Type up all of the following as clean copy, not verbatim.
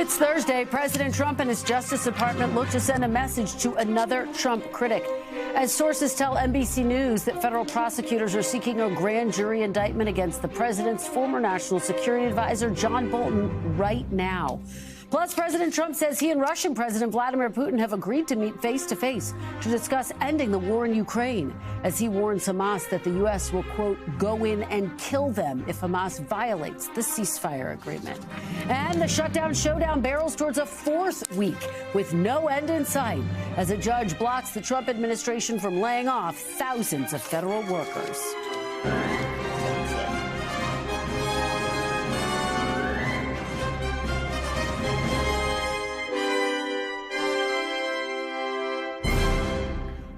It's Thursday. President Trump and his Justice Department look to send a message to another Trump critic. As sources tell NBC News that federal prosecutors are seeking a grand jury indictment against the president's former national security advisor, John Bolton, right now. Plus, President Trump says he and Russian President Vladimir Putin have agreed to meet face-to-face to discuss ending the war in Ukraine, as he warns Hamas that the U.S. will, quote, go in and kill them if Hamas violates the ceasefire agreement. And the shutdown-showdown barrels towards a fourth week with no end in sight as a judge blocks the Trump administration from laying off thousands of federal workers.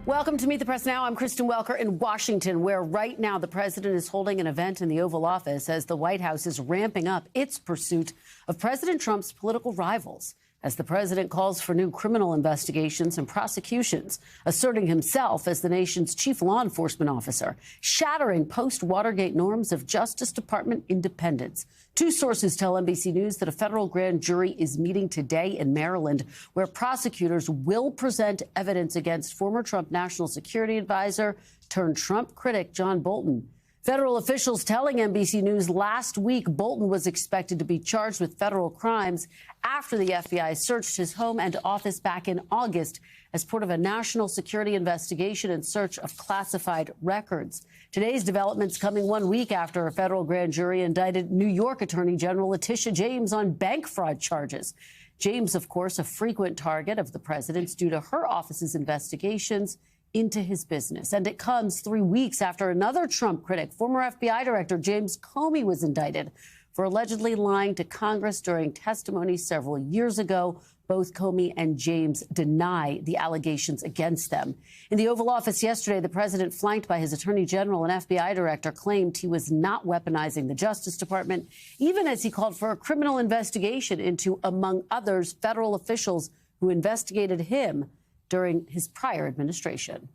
Welcome to Meet the Press Now. I'm Kristen Welker in Washington, where right now the president is holding an event in the Oval Office as the White House is ramping up its pursuit of President Trump's political rivals, as the president calls for new criminal investigations and prosecutions, asserting himself as the nation's chief law enforcement officer, shattering post-Watergate norms of Justice Department independence. Two sources tell NBC News that a federal grand jury is meeting today in Maryland, where prosecutors will present evidence against former Trump national security advisor turned Trump critic John Bolton. Federal officials telling NBC News last week Bolton was expected to be charged with federal crimes after the FBI searched his home and office back in August as part of a national security investigation in search of classified records. Today's developments coming 1 week after a federal grand jury indicted New York Attorney General Letitia James on bank fraud charges. James, of course, a frequent target of the president's due to her office's investigations into his business. And it comes 3 weeks after another Trump critic, former FBI Director James Comey, was indicted for allegedly lying to Congress during testimony several years ago. Both Comey and James deny the allegations against them. In the Oval Office yesterday, the president, flanked by his attorney general and FBI director, claimed he was not weaponizing the Justice Department, even as he called for a criminal investigation into, among others, federal officials who investigated him during his prior administration.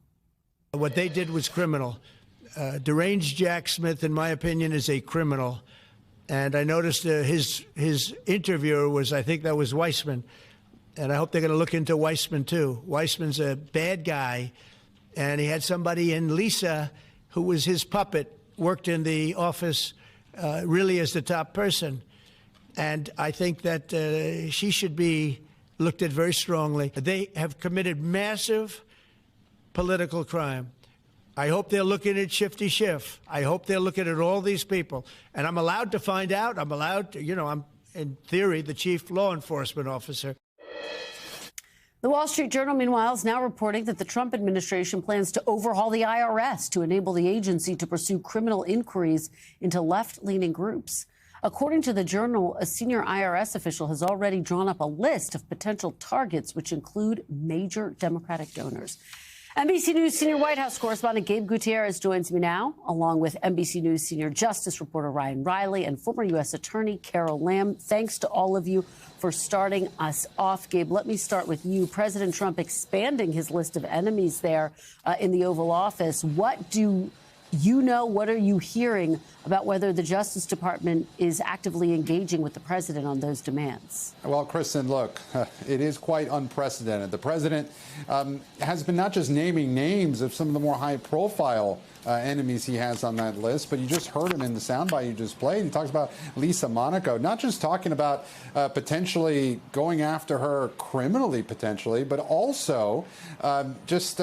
What they did was criminal. Deranged Jack Smith, in my opinion, is a criminal. And I noticed his interviewer was, I think that was Weissman. And I hope they're going to look into Weissman, too. Weissman's a bad guy. And he had somebody in Lisa, who was his puppet, worked in the office really as the top person. And I think that she should be looked at very strongly. They have committed massive political crime. I hope they're looking at Shifty Schiff. I hope they're looking at all these people. And I'm allowed to find out. I'm allowed to, I'm, in theory, the chief law enforcement officer. The Wall Street Journal, meanwhile, is now reporting that the Trump administration plans to overhaul the IRS to enable the agency to pursue criminal inquiries into left-leaning groups. According to the Journal, a senior IRS official has already drawn up a list of potential targets, which include major Democratic donors. NBC News senior White House correspondent Gabe Gutierrez joins me now, along with NBC News senior Justice reporter Ryan Riley and former U.S. Attorney Carol Lam. Thanks to all of you for starting us off. Gabe, let me start with you. President Trump expanding his list of enemies there in the Oval Office. What do you know, what are you hearing about whether the Justice Department is actively engaging with the president on those demands? Well, Kristen, look, it is quite unprecedented. The president has been not just naming names of some of the more high-profile enemies he has on that list, but you just heard him in the soundbite you just played. He talks about Lisa Monaco, not just talking about potentially going after her criminally, potentially, but also just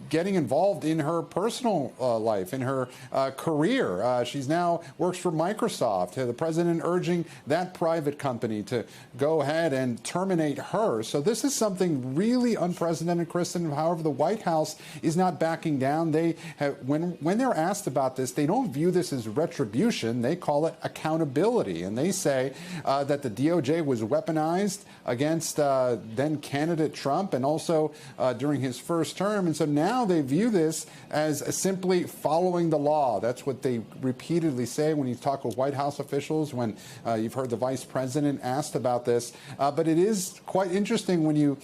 getting involved in her personal life, in her career. She's now works for Microsoft. The president urging that private company to go ahead and terminate her. So this is something really unprecedented, Kristen. However, the White House is not backing down. They have, when they're asked about this, they don't view this as retribution. They call it accountability. And they say that the DOJ was weaponized against then candidate Trump and also during his first term. And so now they view this as simply following the law. That's what they repeatedly say when you talk with White House officials, when you've heard the vice president asked about this. But it is quite interesting when you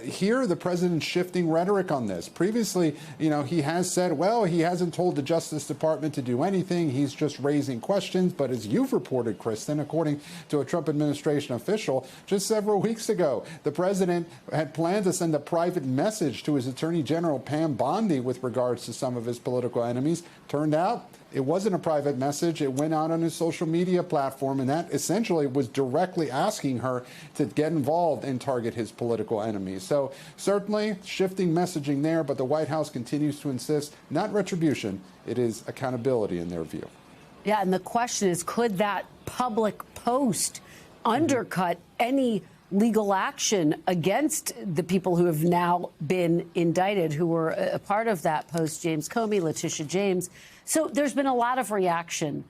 hear the president shifting rhetoric on this. Previously, he has said, well, he hasn't told told the Justice Department to do anything. He's just raising questions. But as you've reported, Kristen, according to a Trump administration official, just several weeks ago, the president had planned to send a private message to his Attorney General Pam Bondi with regards to some of his political enemies. Turned out it wasn't a private message. It went out on his social media platform, and that essentially was directly asking her to get involved and target his political enemies. So certainly shifting messaging there, but the White House continues to insist not retribution, it is accountability in their view. Yeah, and the question is, could that public post undercut any legal action against the people who have now been indicted, who were a part of that post? James Comey, Letitia James. So there's been a lot of reaction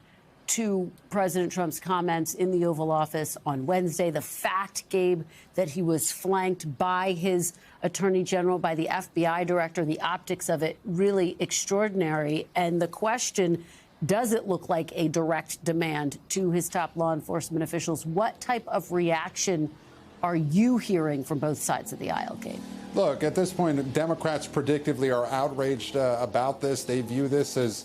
to President Trump's comments in the Oval Office on Wednesday. The fact, Gabe, that he was flanked by his attorney general, by the FBI director, the optics of it, really extraordinary. And the question, does it look like a direct demand to his top law enforcement officials? What type of reaction are you hearing from both sides of the aisle, Gabe? Look, at this point, Democrats predictably are outraged about this. They view this as,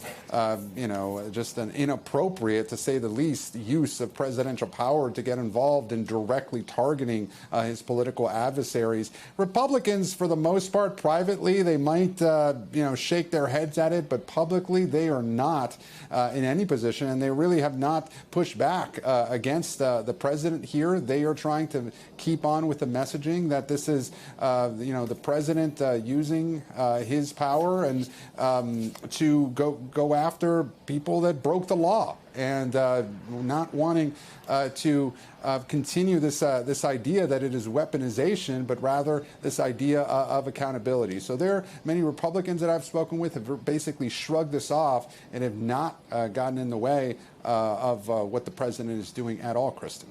just an inappropriate, to say the least, use of presidential power to get involved in directly targeting his political adversaries. Republicans, for the most part, privately, they might, shake their heads at it, but publicly, they are not in any position, and they really have not pushed back against the president here. They are trying to keep on with the messaging that this is, the president using his power and to go after people that broke the law, and not wanting to continue this idea that it is weaponization, but rather this idea of accountability. So there are many Republicans that I've spoken with have basically shrugged this off and have not gotten in the way of what the president is doing at all, Kristen.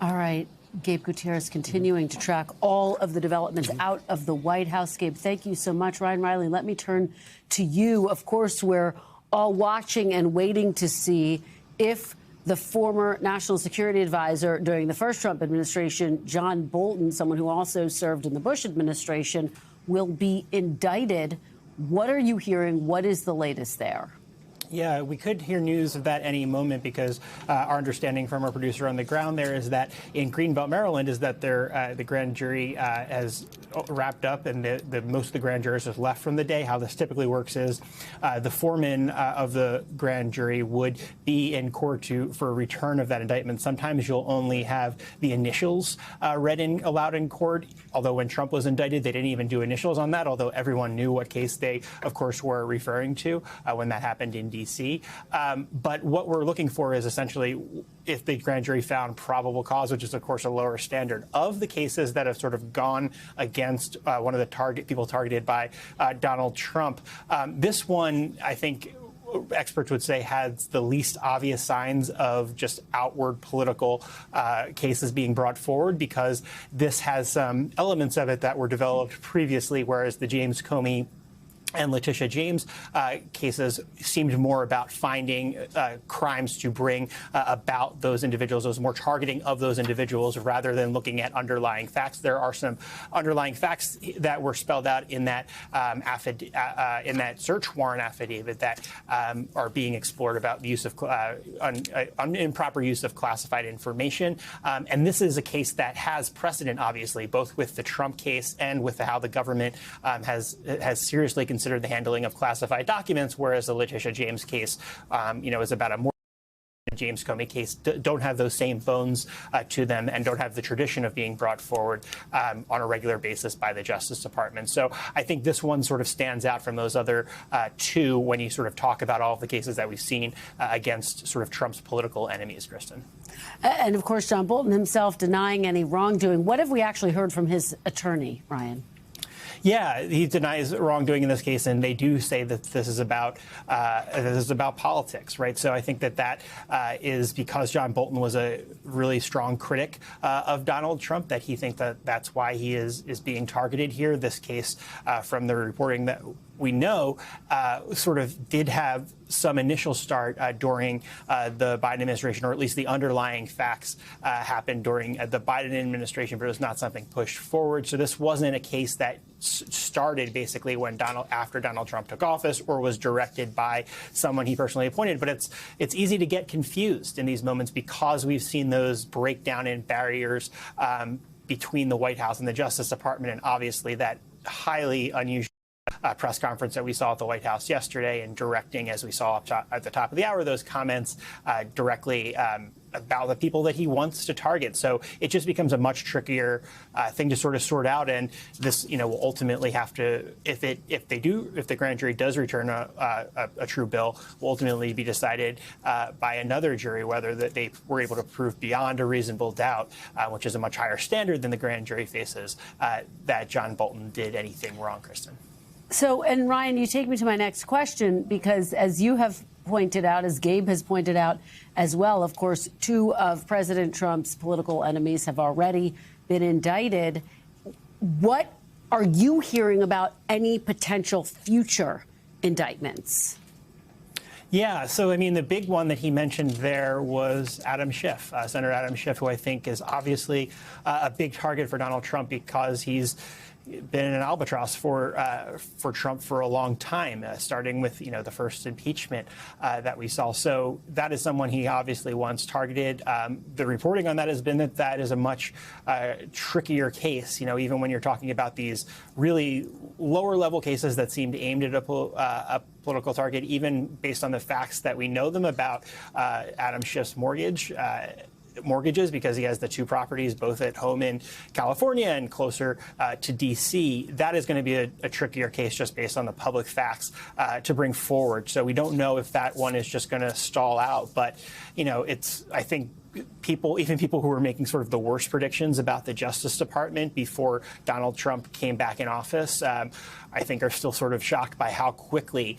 All right. Gabe Gutierrez continuing to track all of the developments out of the White House. Gabe, thank you so much. Ryan Riley, let me turn to you. Of course, we're all watching and waiting to see if the former national security advisor during the first Trump administration, John Bolton, someone who also served in the Bush administration, will be indicted. What are you hearing? What is the latest there? Yeah, we could hear news of that any moment, because our understanding from our producer on the ground there is that in Greenbelt, Maryland, is that the grand jury has wrapped up, and most of the grand jurors have left from the day. How this typically works is the foreman of the grand jury would be in court for a return of that indictment. Sometimes you'll only have the initials read aloud in court, although when Trump was indicted, they didn't even do initials on that, although everyone knew what case they, of course, were referring to when that happened in D.C. But what we're looking for is essentially if the grand jury found probable cause, which is, of course, a lower standard. Of the cases that have sort of gone against one of the people targeted by Donald Trump, this one, I think, experts would say has the least obvious signs of just outward political cases being brought forward, because this has some elements of it that were developed previously, whereas the James Comey and Letitia James cases seemed more about finding crimes to bring about those individuals. It was more targeting of those individuals rather than looking at underlying facts. There are some underlying facts that were spelled out in that in that search warrant affidavit that are being explored about the use of improper use of classified information. And this is a case that has precedent, obviously, both with the Trump case and with how the government has seriously considered the handling of classified documents, whereas the Letitia James case, is about a more James Comey case don't have those same bones to them and don't have the tradition of being brought forward on a regular basis by the Justice Department. So I think this one sort of stands out from those other two when you sort of talk about all of the cases that we've seen against sort of Trump's political enemies, Kristen. And of course, John Bolton himself denying any wrongdoing. What have we actually heard from his attorney, Ryan? Yeah, he denies wrongdoing in this case, and they do say that this is about politics, right? So I think that is because John Bolton was a really strong critic of Donald Trump, that he thinks that that's why he is being targeted here. This case, from the reporting that we know sort of did have some initial start during the Biden administration, or at least the underlying facts happened during the Biden administration, but it was not something pushed forward. So this wasn't a case that started basically when after Donald Trump took office or was directed by someone he personally appointed. But it's easy to get confused in these moments because we've seen those breakdown in barriers between the White House and the Justice Department, and obviously that highly unusual press conference that we saw at the White House yesterday, and directing, as we saw at the top of the hour, those comments directly about the people that he wants to target. So it just becomes a much trickier thing to sort of sort out. And this, will ultimately have to, if the grand jury does return a true bill, will ultimately be decided by another jury whether that they were able to prove beyond a reasonable doubt, which is a much higher standard than the grand jury faces, that John Bolton did anything wrong, Kristen. So, and Ryan, you take me to my next question, because as you have pointed out, as Gabe has pointed out as well, of course, two of President Trump's political enemies have already been indicted. What are you hearing about any potential future indictments? Yeah, so I mean, the big one that he mentioned there was Adam Schiff, Senator Adam Schiff, who I think is obviously a big target for Donald Trump because he's been an albatross for Trump for a long time, starting with the first impeachment that we saw. So that is someone he obviously wants targeted. The reporting on that has been that is a much trickier case. Even when you're talking about these really lower level cases that seemed aimed at a political target, even based on the facts that we know them about Adam Schiff's mortgages, because he has the two properties both at home in California and closer to D.C. That is going to be a trickier case just based on the public facts to bring forward. So we don't know if that one is just going to stall out. But, I think even people who were making sort of the worst predictions about the Justice Department before Donald Trump came back in office, I think are still sort of shocked by how quickly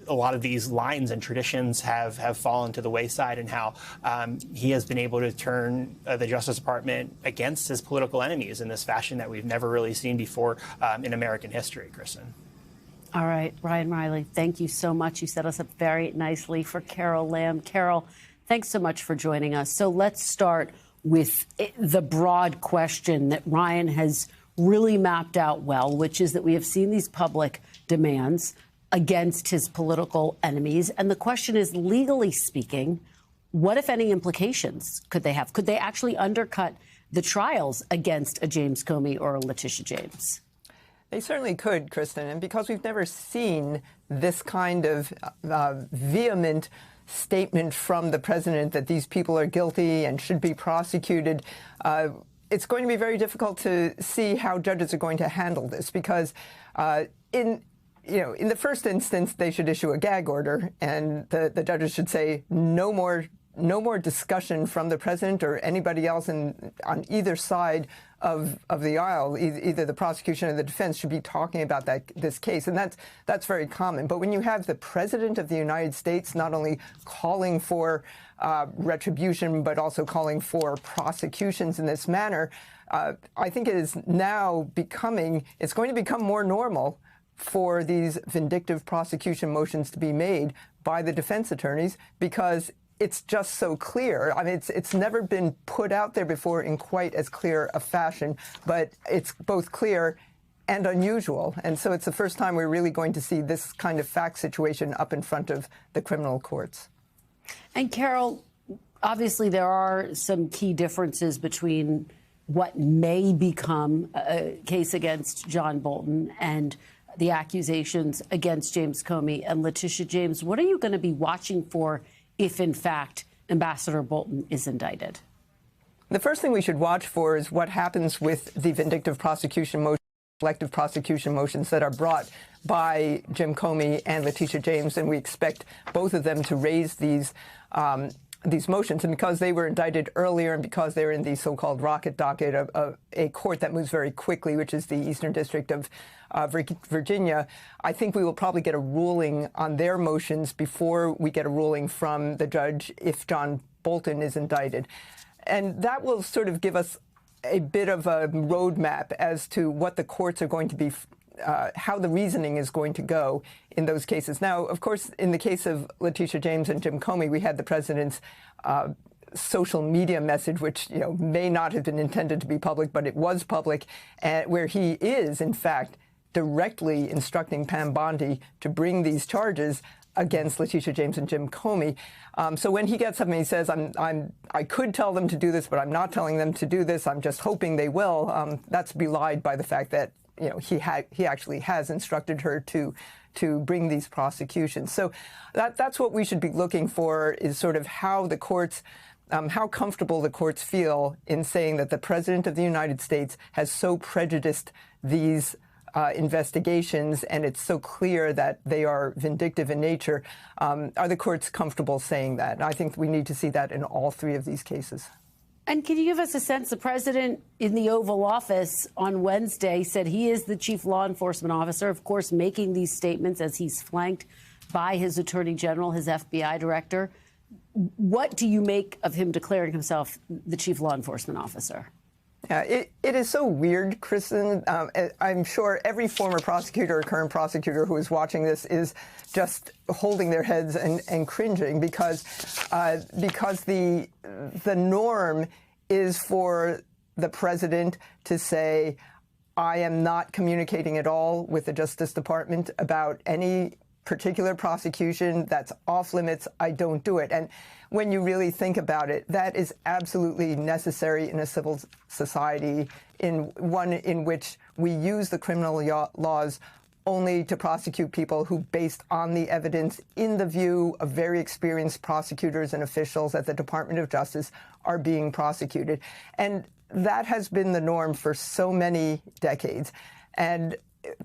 a lot of these lines and traditions have fallen to the wayside, and how he has been able to turn the Justice Department against his political enemies in this fashion that we've never really seen before in American history, Kristen. All right, Ryan Riley, thank you so much. You set us up very nicely for Carol Lamb. Carol, thanks so much for joining us. So let's start with the broad question that Ryan has really mapped out well, which is that we have seen these public demands against his political enemies. And the question is, legally speaking, what, if any, implications could they have? Could they actually undercut the trials against a James Comey or a Letitia James? They certainly could, Kristen. And because we've never seen this kind of vehement statement from the president that these people are guilty and should be prosecuted, it's going to be very difficult to see how judges are going to handle this, because in the first instance, they should issue a gag order, and the judges should say no more discussion from the president or anybody else on either side of the aisle. Either the prosecution or the defense should be talking about this case, and that's very common. But when you have the president of the United States not only calling for retribution but also calling for prosecutions in this manner, I think it is now it's going to become more normal for these vindictive prosecution motions to be made by the defense attorneys, because it's just so clear. I mean, it's never been put out there before in quite as clear a fashion, but it's both clear and unusual. And so it's the first time we're really going to see this kind of fact situation up in front of the criminal courts. And Carol, obviously there are some key differences between what may become a case against John Bolton and the accusations against James Comey and Letitia James. What are you going to be watching for if, in fact, Ambassador Bolton is indicted? The first thing we should watch for is what happens with the vindictive prosecution motions, selective prosecution motions that are brought by Jim Comey and Letitia James, and we expect both of them to raise these motions. And because they were indicted earlier and because they're in the so-called rocket docket of a court that moves very quickly, which is the Eastern District of Virginia, I think we will probably get a ruling on their motions before we get a ruling from the judge if John Bolton is indicted. And that will sort of give us a bit of a roadmap as to what the courts are going to be how the reasoning is going to go in those cases. Now, of course, in the case of Letitia James and Jim Comey, we had the president's social media message, which may not have been intended to be public, but it was public, where he is, in fact, directly instructing Pam Bondi to bring these charges against Letitia James and Jim Comey. So when he gets up and he says, I could tell them to do this, but I'm not telling them to do this, I'm just hoping they will, that's belied by the fact that he actually has instructed her to bring these prosecutions. So that's what we should be looking for, is sort of how the courts, how comfortable the courts feel in saying that the President of the United States has so prejudiced these investigations, and it's so clear that they are vindictive in nature. Are the courts comfortable saying that? And I think we need to see that in all three of these cases. And can you give us a sense? The president in the Oval Office on Wednesday said he is the chief law enforcement officer, of course, making these statements as he's flanked by his attorney general, his FBI director. What do you make of him declaring himself the chief law enforcement officer? Yeah, it is so weird, Kristen. I'm sure every former prosecutor or current prosecutor who is watching this is just holding their heads and cringing because the norm is for the president to say, I am not communicating at all with the Justice Department about any particular prosecution that's off limits. I don't do it. And when you really think about it, that is absolutely necessary in a civil society, in one in which we use the criminal laws only to prosecute people who, based on the evidence, in the view of very experienced prosecutors and officials at the Department of Justice, are being prosecuted. And that has been the norm for so many decades. And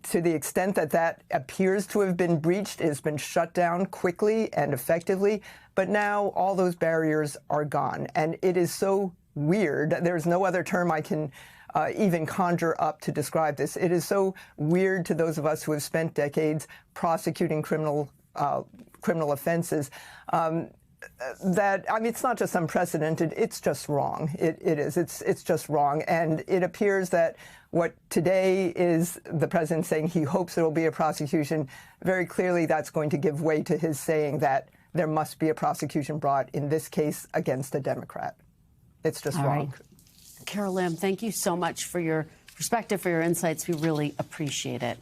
to the extent that that appears to have been breached, it has been shut down quickly and effectively. But now all those barriers are gone. And it is so weird. There's no other term I can even conjure up to describe this. It is so weird to those of us who have spent decades prosecuting criminal offenses that, I mean, it's not just unprecedented, it's just wrong. It is. It's just wrong. And it appears that what today is the president saying he hopes there will be a prosecution, very clearly that's going to give way to his saying that there must be a prosecution brought, in this case, against a Democrat. It's just wrong. Right. Carol Lim, thank you so much for your perspective, for your insights. We really appreciate it.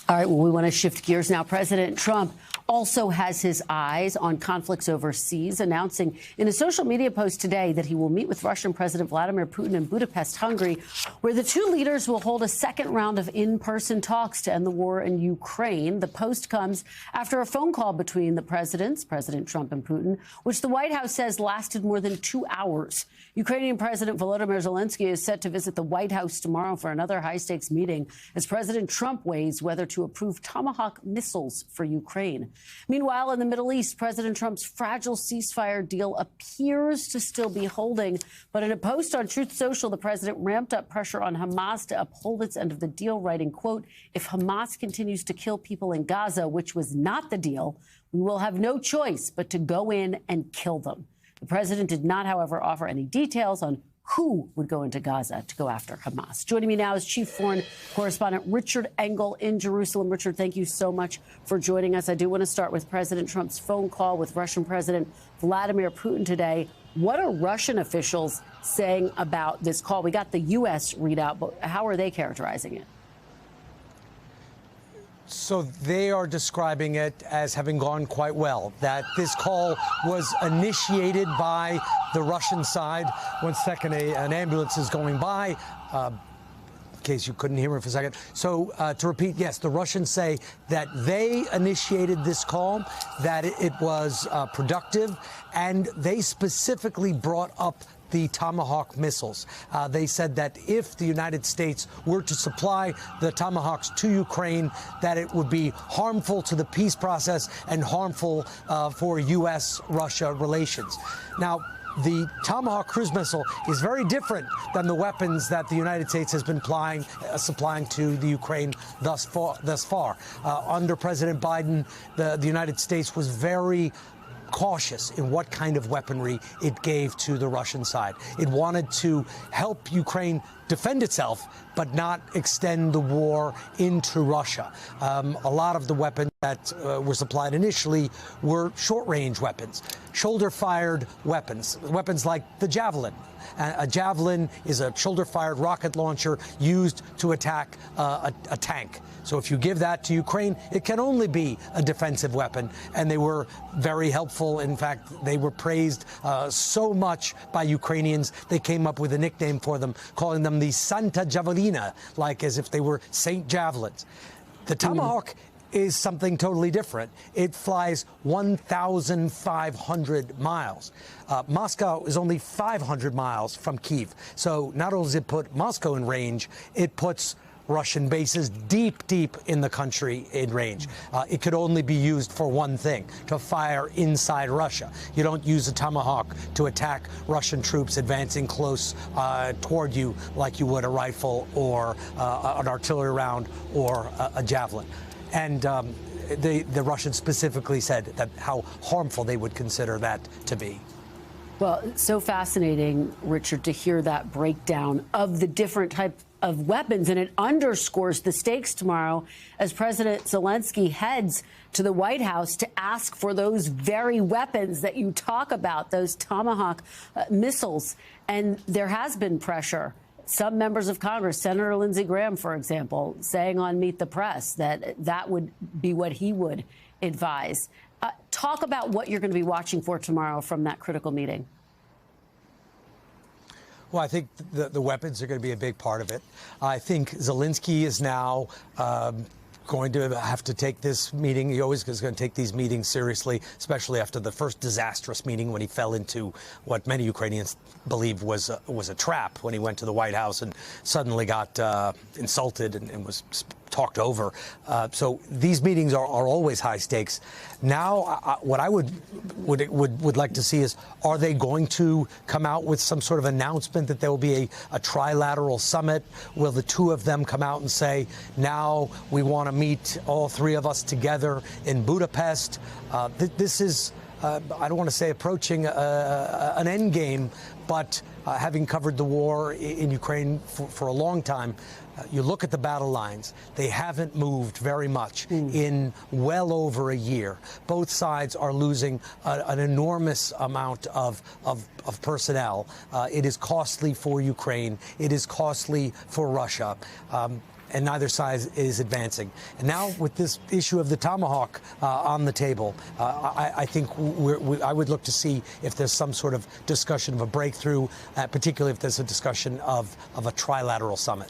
All right, well, we want to shift gears now. President Trump also has his eyes on conflicts overseas, announcing in a social media post today that he will meet with Russian President Vladimir Putin in Budapest, Hungary, where the two leaders will hold a second round of in-person talks to end the war in Ukraine. The post comes after a phone call between the presidents, President Trump and Putin, which the White House says lasted more than 2 hours. Ukrainian President Volodymyr Zelenskyy is set to visit the White House tomorrow for another high-stakes meeting as President Trump weighs whether to approve Tomahawk missiles for Ukraine. Meanwhile, in the Middle East, President Trump's fragile ceasefire deal appears to still be holding. But in a post on Truth Social, the president ramped up pressure on Hamas to uphold its end of the deal, writing, quote, if Hamas continues to kill people in Gaza, which was not the deal, we will have no choice but to go in and kill them. The president did not, however, offer any details on who would go into Gaza to go after Hamas. Joining me now is Chief Foreign Correspondent Richard Engel in Jerusalem. Richard, thank you so much for joining us. I do want to start with President Trump's phone call with Russian President Vladimir Putin today. What are Russian officials saying about this call? We got the U.S. readout, but how are they characterizing it? So they are describing it as having gone quite well, that this call was initiated by the Russian side. 1 second, an ambulance is going by. In case you couldn't hear me for a second. So to repeat, yes, the Russians say that they initiated this call, that it was productive, and they specifically brought up the Tomahawk missiles. They said that if the United States were to supply the Tomahawks to Ukraine, that it would be harmful to the peace process and harmful for U.S.-Russia relations. Now, the Tomahawk cruise missile is very different than the weapons that the United States has been supplying to the Ukraine thus far. Under President Biden, the United States was very cautious in what kind of weaponry it gave to the Russian side. It wanted to help Ukraine defend itself, but not extend the war into Russia. A lot of the weapons that were supplied initially were short-range weapons, shoulder-fired weapons, weapons like the Javelin. A Javelin is a shoulder-fired rocket launcher used to attack a tank. So if you give that to Ukraine, it can only be a defensive weapon. And they were very helpful. In fact, they were praised so much by Ukrainians, they came up with a nickname for them, calling them the Santa Javelina, like as if they were Saint Javelins. The Tomahawk is something totally different. It flies 1,500 miles. Moscow is only 500 miles from Kyiv. So not only does it put Moscow in range, it puts Russian bases deep, deep in the country in range. It could only be used for one thing, to fire inside Russia. You don't use a Tomahawk to attack Russian troops advancing close toward you like you would a rifle or an artillery round or a javelin. And the Russians specifically said that how harmful they would consider that to be. Well, it's so fascinating, Richard, to hear that breakdown of the different types of weapons, and it underscores the stakes tomorrow as President Zelenskyy heads to the White House to ask for those very weapons that you talk about, those Tomahawk missiles. And there has been pressure. Some members of Congress, Senator Lindsey Graham, for example, saying on Meet the Press that that would be what he would advise. Talk about what you're going to be watching for tomorrow from that critical meeting. Well, I think the weapons are going to be a big part of it. I think Zelenskyy is now going to have to take this meeting. He always is going to take these meetings seriously, especially after the first disastrous meeting when he fell into what many Ukrainians believe was a trap when he went to the White House and suddenly got insulted and was talked over. So these meetings are always high stakes. Now, what I would like to see is, are they going to come out with some sort of announcement that there will be a trilateral summit? Will the two of them come out and say, now we want to meet all three of us together in Budapest? This is, I don't want to say approaching an end game, but having covered the war in Ukraine for a long time, you look at the battle lines, they haven't moved very much in well over a year. Both sides are losing an enormous amount of personnel. It is costly for Ukraine. It is costly for Russia. And neither side is advancing. And now with this issue of the Tomahawk on the table, I think I would look to see if there's some sort of discussion of a breakthrough, particularly if there's a discussion of a trilateral summit.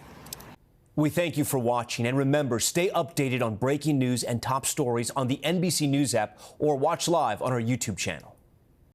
We thank you for watching, and remember, stay updated on breaking news and top stories on the NBC News app or watch live on our YouTube channel.